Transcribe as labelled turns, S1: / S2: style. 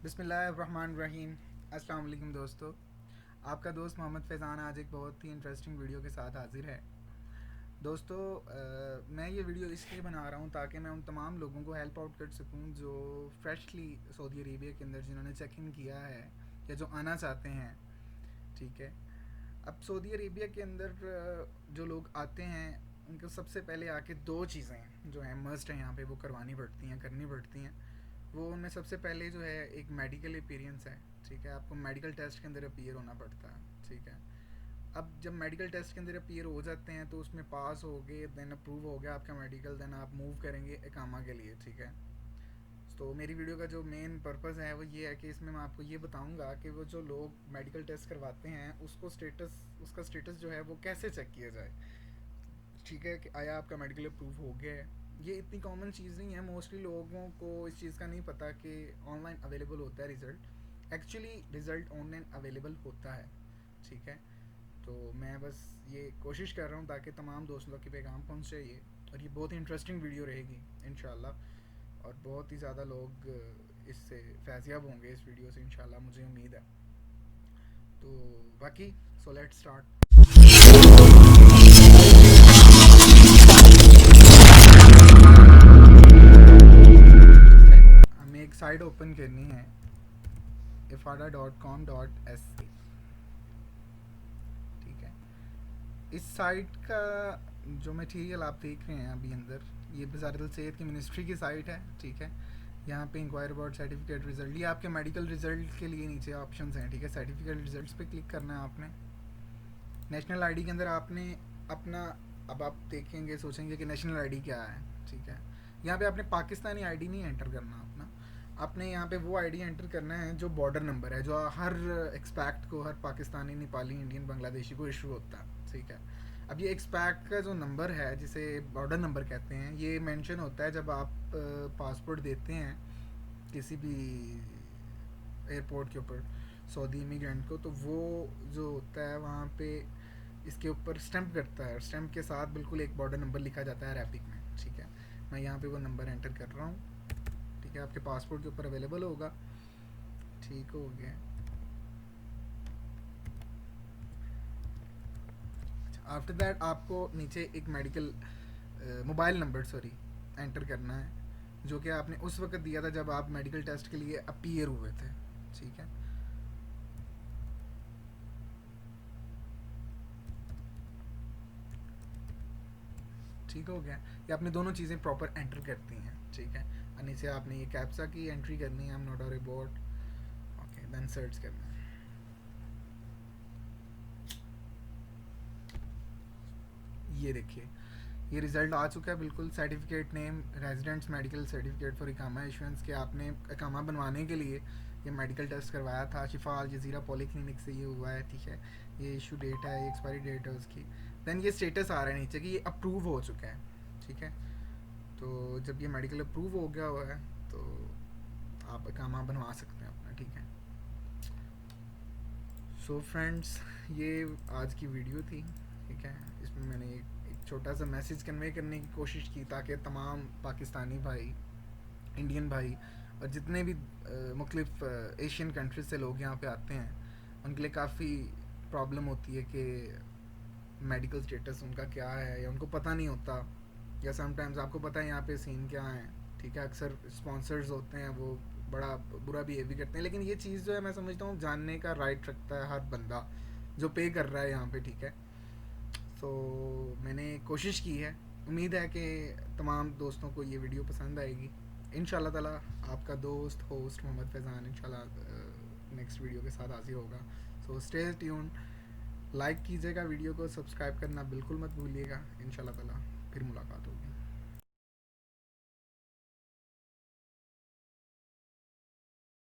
S1: बिस्मिल्लाहिर्रहमानिर्रहीम। अस्सलाम वालेकुम दोस्तों। आपका दोस्त मोहम्मद फैज़ान आज एक बहुत ही इंटरेस्टिंग वीडियो के साथ हाजिर है। दोस्तों, मैं ये वीडियो इसलिए बना रहा हूँ ताकि मैं उन तमाम लोगों को हेल्प आउट कर सकूँ जो फ्रेशली सऊदी अरेबिया के अंदर जिन्होंने चेक इन किया है या जो आना चाहते हैं। ठीक है। अब सऊदी अरेबिया के अंदर जो लोग आते हैं उनको सबसे पहले आके दो चीज़ें जो हैं मस्ट हैं यहाँ पे वो करवानी पड़ती हैं, करनी पड़ती हैं। वो उनमें सबसे पहले जो है एक मेडिकल अपीयरेंस है। ठीक है, आपको मेडिकल टेस्ट के अंदर अपीयर होना पड़ता है। ठीक है। अब जब मेडिकल टेस्ट के अंदर अपीयर हो जाते हैं तो उसमें पास हो गए, देन अप्रूव हो गया आपका मेडिकल, देन आप मूव करेंगे इकामा के लिए। ठीक है। तो मेरी वीडियो का जो मेन पर्पज़ है वो ये है कि इसमें मैं आपको ये बताऊंगा कि वो जो लोग मेडिकल टेस्ट करवाते हैं उसका स्टेटस जो है वो कैसे चेक किया जाए। ठीक है, कि आया आपका मेडिकल अप्रूव हो गया है। ये इतनी कॉमन चीज़ नहीं है, मोस्टली लोगों को इस चीज़ का नहीं पता कि ऑनलाइन अवेलेबल होता है result. Actually result online available होता है। ठीक है। तो मैं बस ये कोशिश कर रहा हूँ ताकि तमाम दोस्तों तक ये पैगाम पहुँचे ये। और ये बहुत ही इंटरेस्टिंग वीडियो रहेगी इंशाल्लाह। और बहुत ही ज़्यादा लोग इससे फैज़याब होंगे इस वीडियो से इंशाल्लाह, मुझे उम्मीद है। तो बाकी सो लेट्स स्टार्ट। हमें एक साइट ओपन करनी है, ifada.com.sa। ठीक है। इस साइट का जो मटेरियल आप देख रहे हैं अभी अंदर, ये वजारत सेहत की मिनिस्ट्री की साइट है। ठीक है। यहाँ पे इंक्वायर अबाउट सर्टिफिकेट रिजल्ट, ये आपके मेडिकल रिजल्ट के लिए नीचे ऑप्शंस हैं। ठीक है। सर्टिफिकेट रिजल्ट्स पे क्लिक करना है आपने। नेशनल आईडी के अंदर आपने अपना, अब आप देखेंगे सोचेंगे कि नेशनल आईडी क्या है। ठीक है। यहाँ पे आपने पाकिस्तानी आईडी नहीं एंटर करना अपना, आपने यहाँ पे वो आईडी एंटर करना है जो बॉर्डर नंबर है, जो हर एक्सपैक्ट को, हर पाकिस्तानी, नेपाली, इंडियन, बांग्लादेशी को इशू होता है। ठीक है। अब ये एक्सपैक्ट का जो नंबर है जिसे बॉर्डर नंबर कहते हैं, ये मेंशन होता है जब आप पासपोर्ट देते हैं किसी भी एयरपोर्ट के ऊपर सऊदी इमिग्रेंट को, तो वो जो होता है वहाँ पे इसके ऊपर स्टैम्प करता है। स्टैम्प के साथ बिल्कुल एक बॉर्डर नंबर लिखा जाता है अरबिक में। ठीक है। मैं यहाँ पे वो नंबर एंटर कर रहा हूँ। ठीक है। आपके पासपोर्ट के ऊपर अवेलेबल होगा। ठीक हो गया। आफ्टर दैट आपको नीचे एक medical mobile number sorry enter करना है, जो कि आपने उस वक्त दिया था जब आप मेडिकल टेस्ट के लिए अपीयर हुए थे। ठीक है। ठीक हो गया। ये आपने दोनों चीज़ें प्रॉपर एंटर करती हैं। ठीक है। और नीचे आपने ये कैप्सा की एंट्री करनी है, I'm not a robot. Okay, then search करना है। ये देखिए, ये रिज़ल्ट आ चुका है बिल्कुल। Certificate name residents medical certificate for इकामा इशुएंस, के आपने इकामा बनवाने के लिए ये मेडिकल टेस्ट करवाया था शिफा अल जजीरा पॉलीक्लिनिक से, ये हुआ है। ठीक है। ये इशू डेट है, ये एक्सपायरी डेट है उसकी। देन ये स्टेटस आ रहा है नीचे कि ये अप्रूव हो चुका है। ठीक है। तो जब ये मेडिकल अप्रूव हो गया हुआ है तो आप इकामा बनवा सकते हैं अपना। ठीक है। सो फ्रेंड्स, ये आज की वीडियो थी। ठीक है। इसमें मैंने एक छोटा सा मैसेज कन्वे करने की कोशिश की ताकि तमाम पाकिस्तानी भाई, इंडियन भाई और जितने भी मुख्तलिफ एशियन कंट्रीज से लोग यहाँ पे आते हैं उनके लिए काफ़ी प्रॉब्लम होती है कि मेडिकल स्टेटस उनका क्या है, या उनको पता नहीं होता, या समटाइम्स आपको पता है यहाँ पे सीन क्या है। ठीक है। अक्सर स्पॉन्सर्स होते हैं वो बड़ा बुरा बिहेव भी करते हैं, लेकिन ये चीज़ जो है मैं समझता हूँ जानने का राइट रखता है हर बंदा जो पे कर रहा है यहाँ पे। ठीक है। तो मैंने कोशिश की है, उम्मीद है कि तमाम दोस्तों को ये वीडियो पसंद आएगी। इंशाल्लाह ताला आपका दोस्त होस्ट मोहम्मद फैज़ान इंशाल्लाह नेक्स्ट वीडियो के साथ हाजिर होगा। सो स्टे ट्यून, लाइक कीजिएगा वीडियो को, सब्सक्राइब करना बिल्कुल मत भूलिएगा। इंशाल्लाह ताला फिर मुलाकात होगी।